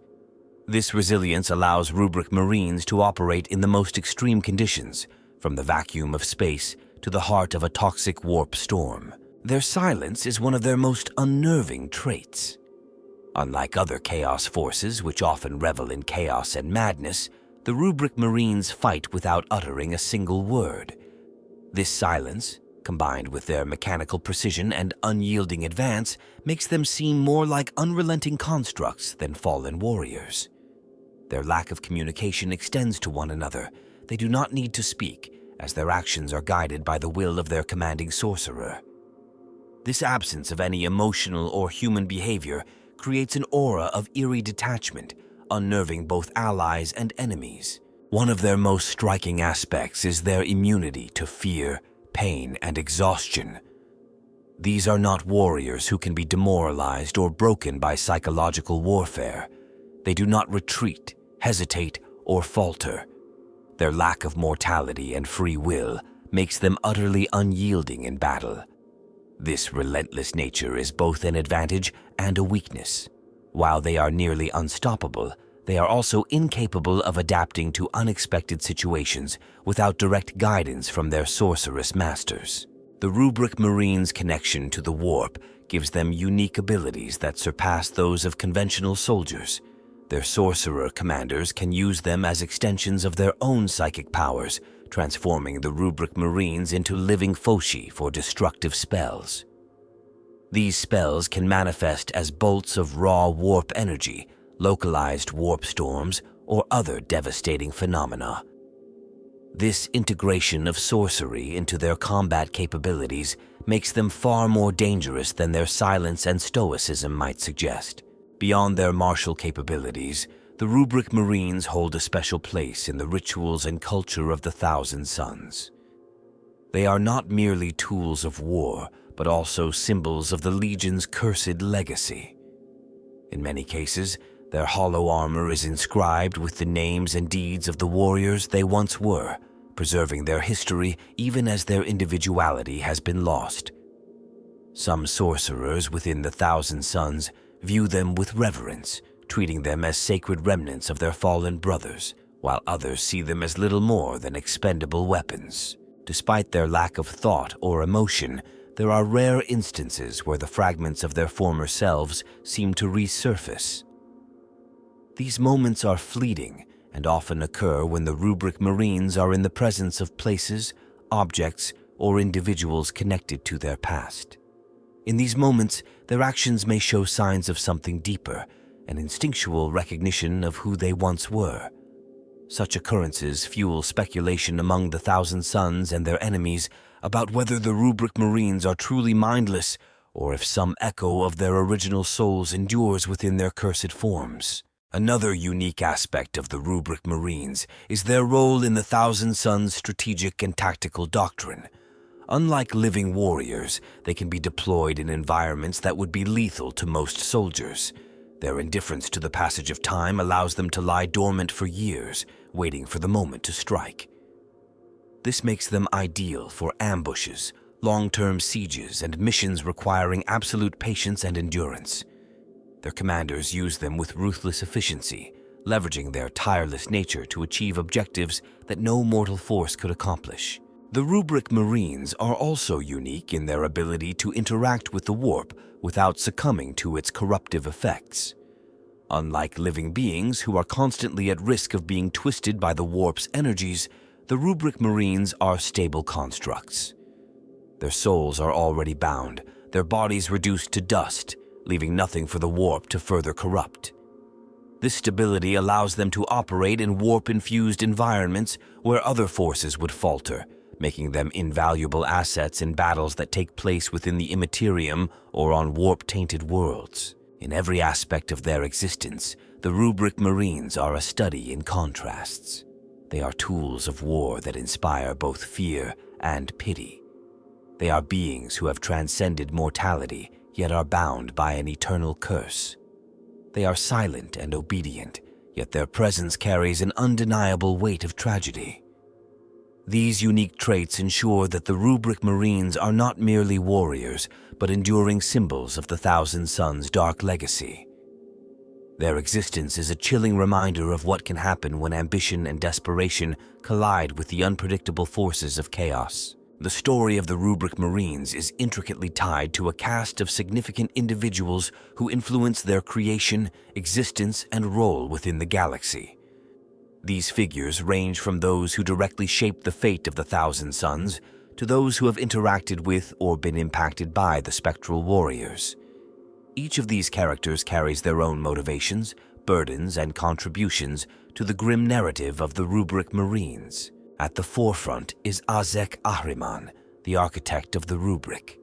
This resilience allows Rubric Marines to operate in the most extreme conditions, from the vacuum of space to the heart of a toxic warp storm. Their silence is one of their most unnerving traits. Unlike other chaos forces, which often revel in chaos and madness, the Rubric Marines fight without uttering a single word. This silence, combined with their mechanical precision and unyielding advance, makes them seem more like unrelenting constructs than fallen warriors. Their lack of communication extends to one another. They do not need to speak, as their actions are guided by the will of their commanding sorcerer. This absence of any emotional or human behavior creates an aura of eerie detachment, unnerving both allies and enemies. One of their most striking aspects is their immunity to fear, pain, and exhaustion. These are not warriors who can be demoralized or broken by psychological warfare. They do not retreat, hesitate, or falter. Their lack of mortality and free will makes them utterly unyielding in battle. This relentless nature is both an advantage and a weakness. While they are nearly unstoppable, they are also incapable of adapting to unexpected situations without direct guidance from their sorceress masters. The Rubric Marines' connection to the warp gives them unique abilities that surpass those of conventional soldiers. Their sorcerer commanders can use them as extensions of their own psychic powers, transforming the Rubric Marines into living foci for destructive spells. These spells can manifest as bolts of raw warp energy, localized warp storms, or other devastating phenomena. This integration of sorcery into their combat capabilities makes them far more dangerous than their silence and stoicism might suggest. Beyond their martial capabilities, the Rubric Marines hold a special place in the rituals and culture of the Thousand Sons. They are not merely tools of war, but also symbols of the Legion's cursed legacy. In many cases, their hollow armor is inscribed with the names and deeds of the warriors they once were, preserving their history even as their individuality has been lost. Some sorcerers within the Thousand Sons view them with reverence, treating them as sacred remnants of their fallen brothers, while others see them as little more than expendable weapons. Despite their lack of thought or emotion, there are rare instances where the fragments of their former selves seem to resurface. These moments are fleeting and often occur when the Rubric Marines are in the presence of places, objects, or individuals connected to their past. In these moments, their actions may show signs of something deeper, an instinctual recognition of who they once were. Such occurrences fuel speculation among the Thousand Sons and their enemies about whether the Rubric Marines are truly mindless or if some echo of their original souls endures within their cursed forms. Another unique aspect of the Rubric Marines is their role in the Thousand Sons' strategic and tactical doctrine. Unlike living warriors, they can be deployed in environments that would be lethal to most soldiers. Their indifference to the passage of time allows them to lie dormant for years, waiting for the moment to strike. This makes them ideal for ambushes, long-term sieges, and missions requiring absolute patience and endurance. Their commanders use them with ruthless efficiency, leveraging their tireless nature to achieve objectives that no mortal force could accomplish. The Rubric Marines are also unique in their ability to interact with the warp without succumbing to its corruptive effects. Unlike living beings who are constantly at risk of being twisted by the warp's energies, the Rubric Marines are stable constructs. Their souls are already bound, their bodies reduced to dust, leaving nothing for the warp to further corrupt. This stability allows them to operate in warp-infused environments where other forces would falter, making them invaluable assets in battles that take place within the immaterium or on warp-tainted worlds. In every aspect of their existence, the Rubric Marines are a study in contrasts. They are tools of war that inspire both fear and pity. They are beings who have transcended mortality, yet are bound by an eternal curse. They are silent and obedient, yet their presence carries an undeniable weight of tragedy. These unique traits ensure that the Rubric Marines are not merely warriors, but enduring symbols of the Thousand Sons' dark legacy. Their existence is a chilling reminder of what can happen when ambition and desperation collide with the unpredictable forces of chaos. The story of the Rubric Marines is intricately tied to a cast of significant individuals who influence their creation, existence, and role within the galaxy. These figures range from those who directly shape the fate of the Thousand Sons to those who have interacted with or been impacted by the Spectral Warriors. Each of these characters carries their own motivations, burdens, and contributions to the grim narrative of the Rubric Marines. At the forefront is Azek Ahriman, the architect of the Rubric.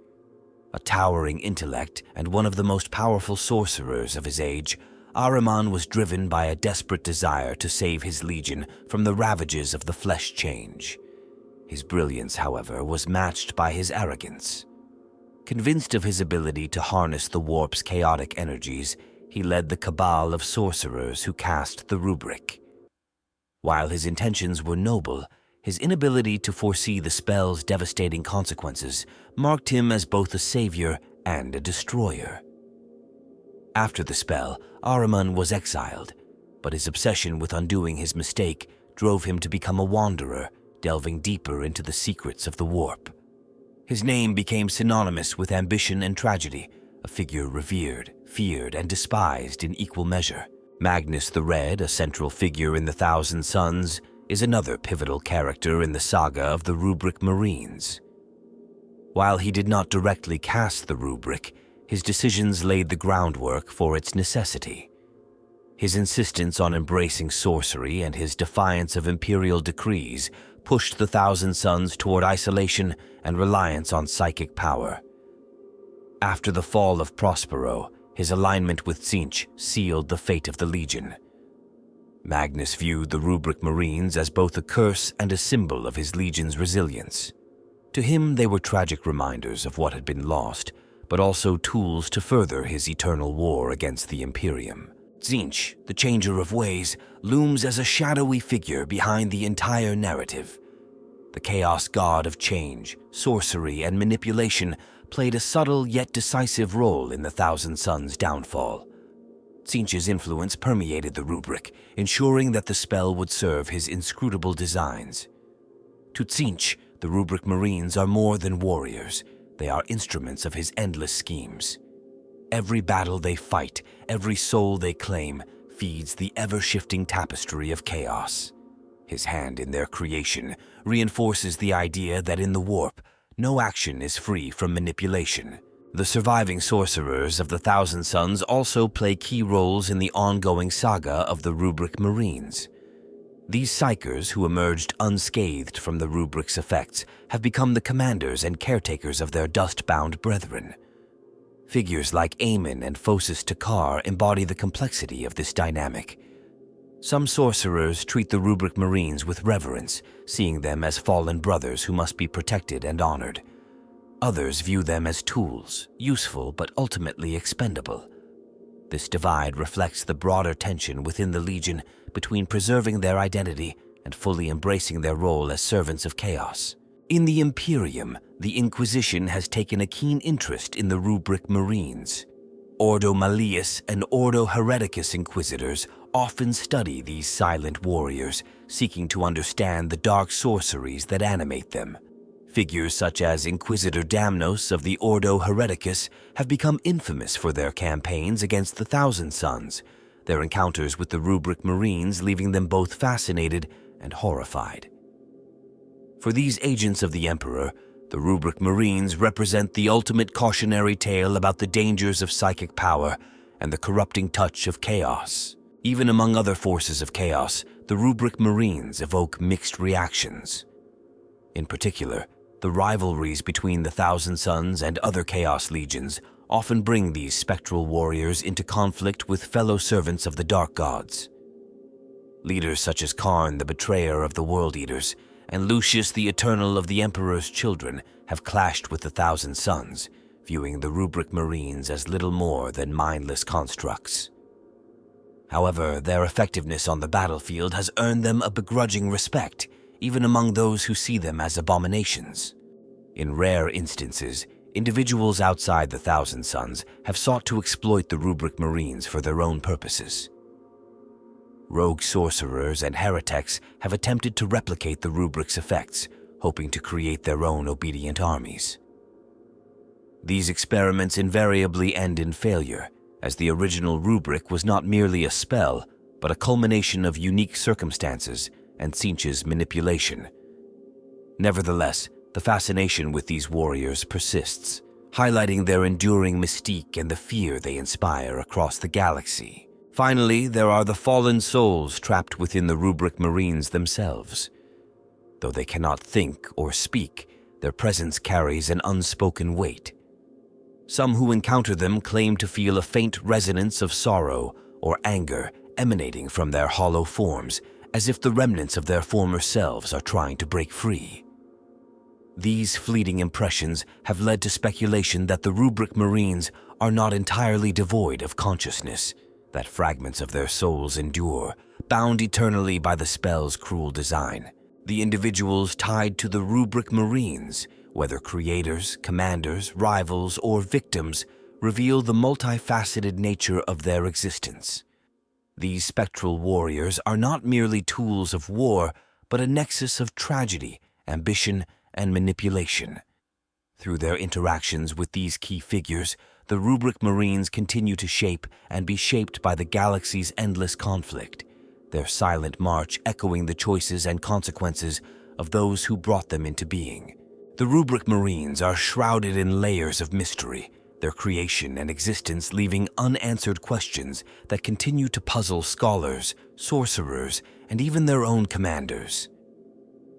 A towering intellect and one of the most powerful sorcerers of his age, Ahriman was driven by a desperate desire to save his legion from the ravages of the flesh change. His brilliance, however, was matched by his arrogance. Convinced of his ability to harness the warp's chaotic energies, he led the cabal of sorcerers who cast the Rubric. While his intentions were noble, his inability to foresee the spell's devastating consequences marked him as both a savior and a destroyer. After the spell, Ahriman was exiled, but his obsession with undoing his mistake drove him to become a wanderer, delving deeper into the secrets of the warp. His name became synonymous with ambition and tragedy, a figure revered, feared, and despised in equal measure. Magnus the Red, a central figure in the Thousand Sons, is another pivotal character in the saga of the Rubric Marines. While he did not directly cast the Rubric, his decisions laid the groundwork for its necessity. His insistence on embracing sorcery and his defiance of imperial decrees pushed the Thousand Sons toward isolation and reliance on psychic power. After the fall of Prospero, his alignment with Tzeentch sealed the fate of the Legion. Magnus viewed the Rubric Marines as both a curse and a symbol of his Legion's resilience. To him, they were tragic reminders of what had been lost, but also tools to further his eternal war against the Imperium. Tzeentch, the Changer of Ways, looms as a shadowy figure behind the entire narrative. The chaos god of change, sorcery, and manipulation played a subtle yet decisive role in the Thousand Sons' downfall. Tzeentch's influence permeated the Rubric, ensuring that the spell would serve his inscrutable designs. To Tzeentch, the Rubric Marines are more than warriors. They are instruments of his endless schemes. Every battle they fight, every soul they claim, feeds the ever-shifting tapestry of chaos. His hand in their creation reinforces the idea that in the warp, no action is free from manipulation. The surviving sorcerers of the Thousand Sons also play key roles in the ongoing saga of the Rubric Marines. These psychers, who emerged unscathed from the Rubric's effects, have become the commanders and caretakers of their dust-bound brethren. Figures like Aemon and Phocis Takar embody the complexity of this dynamic. Some sorcerers treat the Rubric Marines with reverence, seeing them as fallen brothers who must be protected and honored. Others view them as tools, useful but ultimately expendable. This divide reflects the broader tension within the Legion between preserving their identity and fully embracing their role as servants of chaos. In the Imperium, the Inquisition has taken a keen interest in the Rubric Marines. Ordo Malleus and Ordo Hereticus Inquisitors often study these silent warriors, seeking to understand the dark sorceries that animate them. Figures such as Inquisitor Damnos of the Ordo Hereticus have become infamous for their campaigns against the Thousand Sons, their encounters with the Rubric Marines leaving them both fascinated and horrified. For these agents of the Emperor, The Rubric Marines represent the ultimate cautionary tale about the dangers of psychic power and the corrupting touch of chaos. Even among other forces of chaos, the Rubric Marines evoke mixed reactions. In particular, the rivalries between the Thousand Sons and other Chaos Legions often bring these spectral warriors into conflict with fellow servants of the Dark Gods. Leaders such as Karn, the betrayer of the World Eaters, and Lucius, the Eternal of the Emperor's Children, have clashed with the Thousand Sons, viewing the Rubric Marines as little more than mindless constructs. However, their effectiveness on the battlefield has earned them a begrudging respect, even among those who see them as abominations. In rare instances, individuals outside the Thousand Sons have sought to exploit the Rubric Marines for their own purposes. Rogue sorcerers and heretics have attempted to replicate the Rubric's effects, hoping to create their own obedient armies. These experiments invariably end in failure, as the original Rubric was not merely a spell, but a culmination of unique circumstances and Tzeentch's manipulation. Nevertheless, the fascination with these warriors persists, highlighting their enduring mystique and the fear they inspire across the galaxy. Finally, there are the fallen souls trapped within the Rubric Marines themselves. Though they cannot think or speak, their presence carries an unspoken weight. Some who encounter them claim to feel a faint resonance of sorrow or anger emanating from their hollow forms, as if the remnants of their former selves are trying to break free. These fleeting impressions have led to speculation that the Rubric Marines are not entirely devoid of consciousness, that fragments of their souls endure, bound eternally by the spell's cruel design. The individuals tied to the Rubric Marines, whether creators, commanders, rivals, or victims, reveal the multifaceted nature of their existence. These spectral warriors are not merely tools of war, but a nexus of tragedy, ambition, and manipulation. Through their interactions with these key figures, the Rubric Marines continue to shape and be shaped by the galaxy's endless conflict, their silent march echoing the choices and consequences of those who brought them into being. The Rubric Marines are shrouded in layers of mystery, their creation and existence leaving unanswered questions that continue to puzzle scholars, sorcerers, and even their own commanders.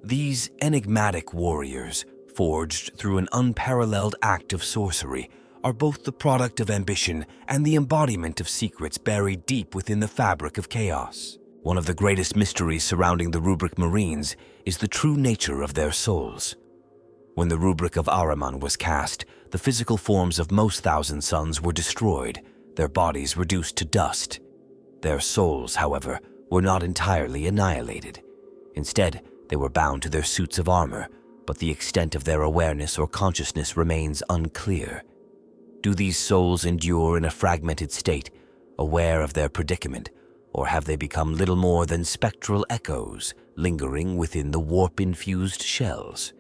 These enigmatic warriors, forged through an unparalleled act of sorcery, are both the product of ambition and the embodiment of secrets buried deep within the fabric of chaos. One of the greatest mysteries surrounding the Rubric Marines is the true nature of their souls. When the Rubric of Ahriman was cast, the physical forms of most Thousand Sons were destroyed, their bodies reduced to dust. Their souls, however, were not entirely annihilated. Instead, they were bound to their suits of armor, but the extent of their awareness or consciousness remains unclear. Do these souls endure in a fragmented state, aware of their predicament, or have they become little more than spectral echoes lingering within the warp-infused shells?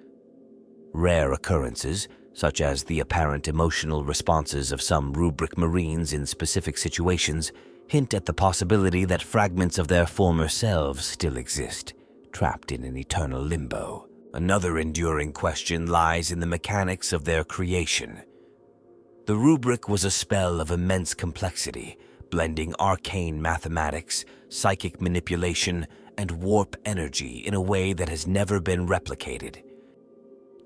Rare occurrences, such as the apparent emotional responses of some Rubric Marines in specific situations, hint at the possibility that fragments of their former selves still exist, trapped in an eternal limbo. Another enduring question lies in the mechanics of their creation. The Rubric was a spell of immense complexity, blending arcane mathematics, psychic manipulation, and warp energy in a way that has never been replicated.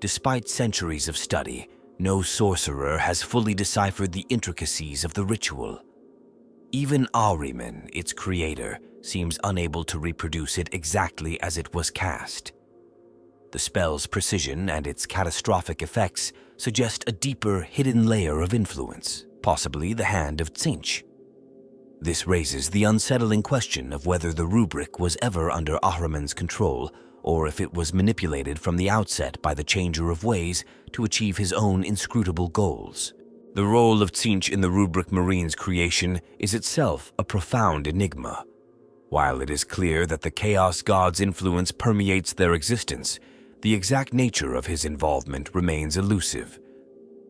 Despite centuries of study, no sorcerer has fully deciphered the intricacies of the ritual. Even Ahriman, its creator, seems unable to reproduce it exactly as it was cast. The spell's precision and its catastrophic effects suggest a deeper, hidden layer of influence, possibly the hand of Tzeentch. This raises the unsettling question of whether the Rubric was ever under Ahriman's control, or if it was manipulated from the outset by the Changer of Ways to achieve his own inscrutable goals. The role of Tzeentch in the Rubric Marines' creation is itself a profound enigma. While it is clear that the Chaos God's influence permeates their existence, the exact nature of his involvement remains elusive.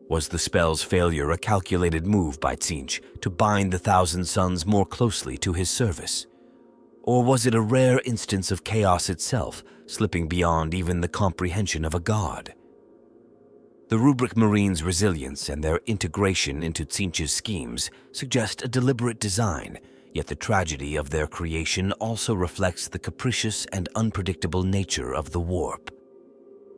Was the spell's failure a calculated move by Tzeentch to bind the Thousand Sons more closely to his service? Or was it a rare instance of chaos itself, slipping beyond even the comprehension of a god? The Rubric Marines' resilience and their integration into Tzeentch's schemes suggest a deliberate design, yet the tragedy of their creation also reflects the capricious and unpredictable nature of the warp.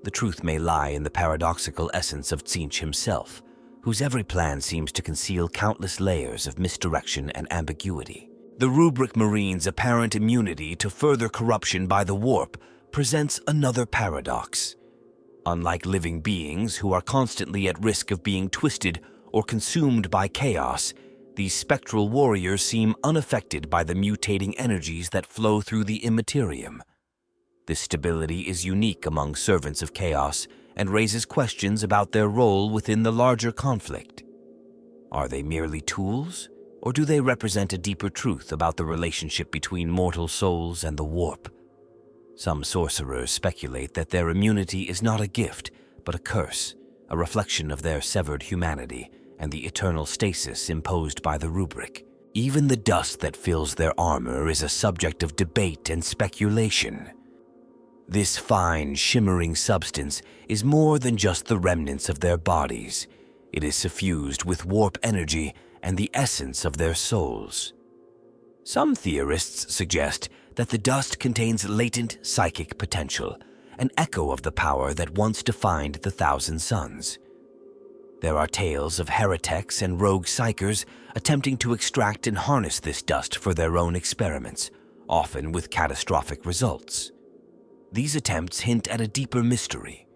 The truth may lie in the paradoxical essence of Tzeentch himself, whose every plan seems to conceal countless layers of misdirection and ambiguity. The Rubric Marines' apparent immunity to further corruption by the warp presents another paradox. Unlike living beings who are constantly at risk of being twisted or consumed by chaos, these spectral warriors seem unaffected by the mutating energies that flow through the immaterium. This stability is unique among servants of chaos and raises questions about their role within the larger conflict. Are they merely tools, or do they represent a deeper truth about the relationship between mortal souls and the warp? Some sorcerers speculate that their immunity is not a gift, but a curse, a reflection of their severed humanity and the eternal stasis imposed by the Rubric. Even the dust that fills their armor is a subject of debate and speculation. This fine, shimmering substance is more than just the remnants of their bodies. It is suffused with warp energy and the essence of their souls. Some theorists suggest that the dust contains latent psychic potential, an echo of the power that once defined the Thousand Sons. There are tales of heretics and rogue psychers attempting to extract and harness this dust for their own experiments, often with catastrophic results. These attempts hint at a deeper mystery.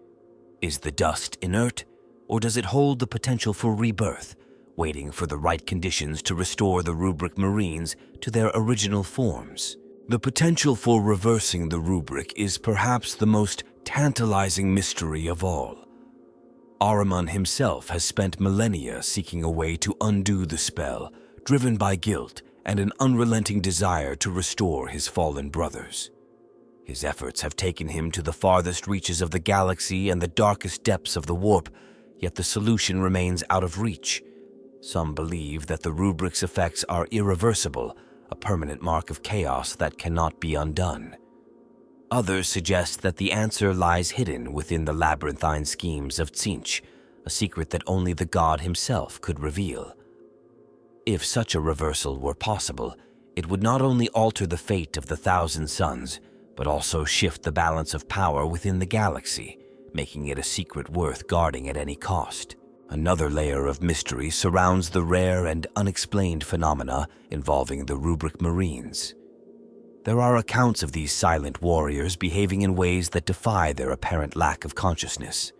Is the dust inert, or does it hold the potential for rebirth, waiting for the right conditions to restore the Rubric Marines to their original forms? The potential for reversing the Rubric is perhaps the most tantalizing mystery of all. Ahriman himself has spent millennia seeking a way to undo the spell, driven by guilt and an unrelenting desire to restore his fallen brothers. His efforts have taken him to the farthest reaches of the galaxy and the darkest depths of the warp, yet the solution remains out of reach. Some believe that the Rubric's effects are irreversible, a permanent mark of chaos that cannot be undone. Others suggest that the answer lies hidden within the labyrinthine schemes of Tzeentch, a secret that only the god himself could reveal. If such a reversal were possible, it would not only alter the fate of the Thousand Sons, but also shift the balance of power within the galaxy, making it a secret worth guarding at any cost. Another layer of mystery surrounds the rare and unexplained phenomena involving the Rubric Marines. There are accounts of these silent warriors behaving in ways that defy their apparent lack of consciousness.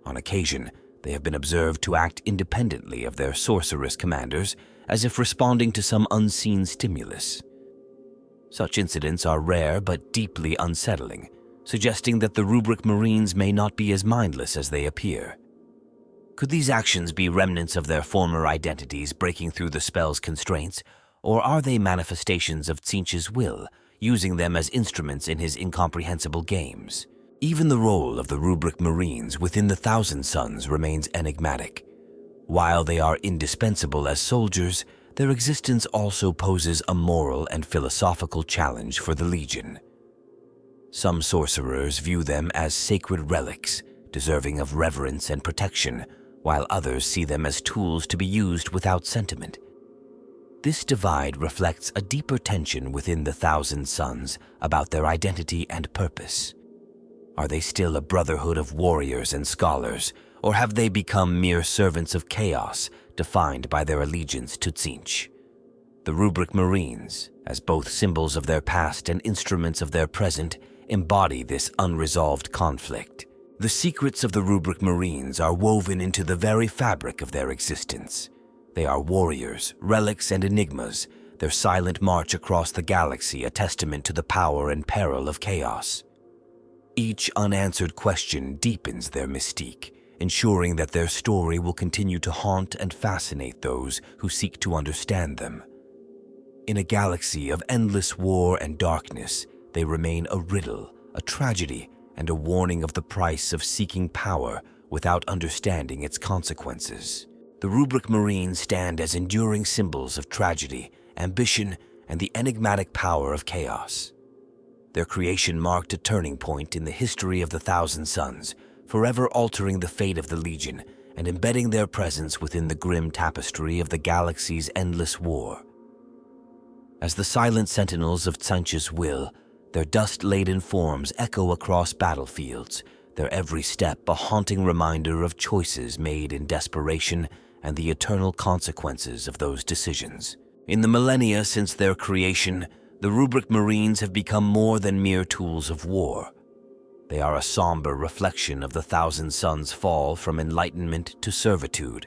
On occasion, they have been observed to act independently of their sorceress commanders, as if responding to some unseen stimulus. Such incidents are rare but deeply unsettling, suggesting that the Rubric Marines may not be as mindless as they appear. Could these actions be remnants of their former identities breaking through the spell's constraints, or are they manifestations of Tzeentch's will, using them as instruments in his incomprehensible games? Even the role of the Rubric Marines within the Thousand Sons remains enigmatic. While they are indispensable as soldiers, their existence also poses a moral and philosophical challenge for the Legion. Some sorcerers view them as sacred relics, deserving of reverence and protection, while others see them as tools to be used without sentiment. This divide reflects a deeper tension within the Thousand Sons about their identity and purpose. Are they still a brotherhood of warriors and scholars, or have they become mere servants of chaos, defined by their allegiance to Tzeentch? The Rubric Marines, as both symbols of their past and instruments of their present, embody this unresolved conflict. The secrets of the Rubric Marines are woven into the very fabric of their existence. They are warriors, relics, and enigmas, their silent march across the galaxy a testament to the power and peril of chaos. Each unanswered question deepens their mystique, ensuring that their story will continue to haunt and fascinate those who seek to understand them. In a galaxy of endless war and darkness, they remain a riddle, a tragedy, and a warning of the price of seeking power without understanding its consequences. The Rubric Marines stand as enduring symbols of tragedy, ambition, and the enigmatic power of chaos. Their creation marked a turning point in the history of the Thousand Sons, forever altering the fate of the Legion and embedding their presence within the grim tapestry of the galaxy's endless war. As the silent sentinels of Tzeentch's will, their dust-laden forms echo across battlefields, their every step a haunting reminder of choices made in desperation and the eternal consequences of those decisions. In the millennia since their creation, the Rubric Marines have become more than mere tools of war. They are a somber reflection of the Thousand Suns' fall from enlightenment to servitude,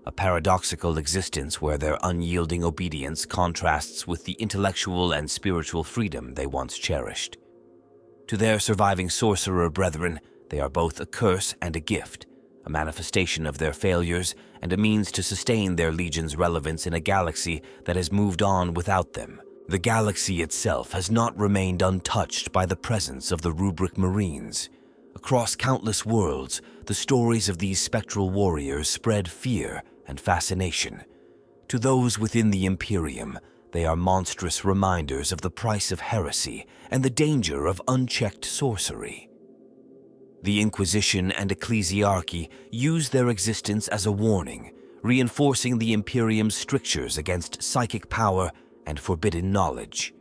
a paradoxical existence where their unyielding obedience contrasts with the intellectual and spiritual freedom they once cherished. To their surviving sorcerer brethren, they are both a curse and a gift, a manifestation of their failures and a means to sustain their legion's relevance in a galaxy that has moved on without them. The galaxy itself has not remained untouched by the presence of the Rubric Marines. Across countless worlds, the stories of these spectral warriors spread fear and fascination. To those within the Imperium, they are monstrous reminders of the price of heresy and the danger of unchecked sorcery. The Inquisition and Ecclesiarchy use their existence as a warning, reinforcing the Imperium's strictures against psychic power and forbidden knowledge.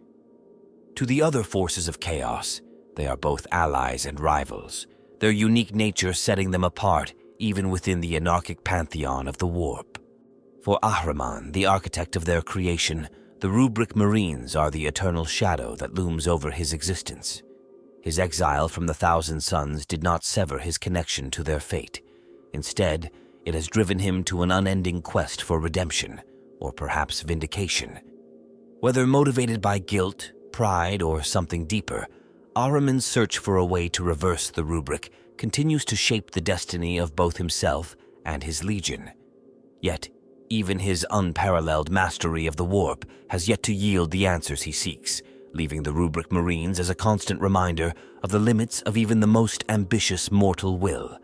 To the other forces of chaos, they are both allies and rivals, their unique nature setting them apart even within the anarchic pantheon of the Warp. For Ahriman, the architect of their creation, the Rubric Marines are the eternal shadow that looms over his existence. His exile from the Thousand Suns did not sever his connection to their fate. Instead, it has driven him to an unending quest for redemption, or perhaps vindication. Whether motivated by guilt, pride, or something deeper, Ahriman's search for a way to reverse the Rubric continues to shape the destiny of both himself and his Legion. Yet, even his unparalleled mastery of the Warp has yet to yield the answers he seeks, leaving the Rubric Marines as a constant reminder of the limits of even the most ambitious mortal will.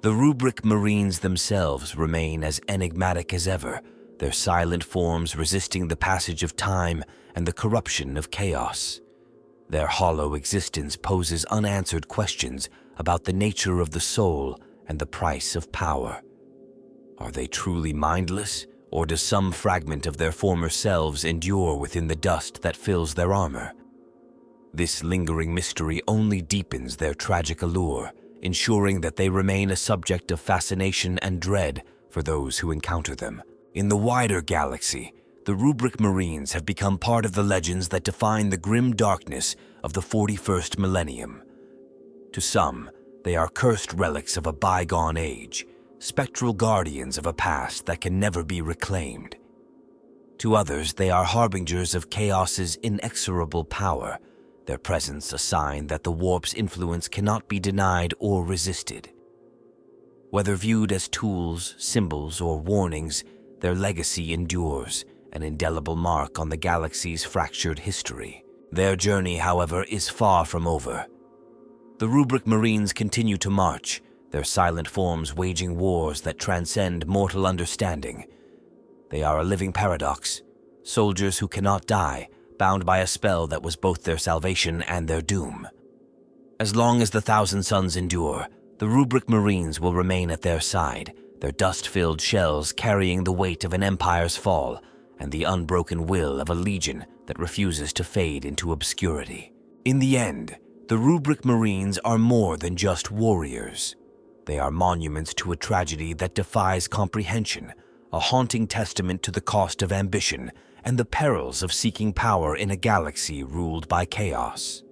The Rubric Marines themselves remain as enigmatic as ever, their silent forms resisting the passage of time and the corruption of chaos. Their hollow existence poses unanswered questions about the nature of the soul and the price of power. Are they truly mindless, or does some fragment of their former selves endure within the dust that fills their armor? This lingering mystery only deepens their tragic allure, ensuring that they remain a subject of fascination and dread for those who encounter them. In the wider galaxy, the Rubric Marines have become part of the legends that define the grim darkness of the 41st millennium. To some, they are cursed relics of a bygone age, spectral guardians of a past that can never be reclaimed. To others, they are harbingers of chaos's inexorable power, their presence a sign that the Warp's influence cannot be denied or resisted. Whether viewed as tools, symbols, or warnings, their legacy endures, an indelible mark on the galaxy's fractured history. Their journey, however, is far from over. The Rubric Marines continue to march, their silent forms waging wars that transcend mortal understanding. They are a living paradox, soldiers who cannot die, bound by a spell that was both their salvation and their doom. As long as the Thousand Suns endure, the Rubric Marines will remain at their side, their dust-filled shells carrying the weight of an empire's fall and the unbroken will of a legion that refuses to fade into obscurity. In the end, the Rubric Marines are more than just warriors. They are monuments to a tragedy that defies comprehension, a haunting testament to the cost of ambition and the perils of seeking power in a galaxy ruled by chaos.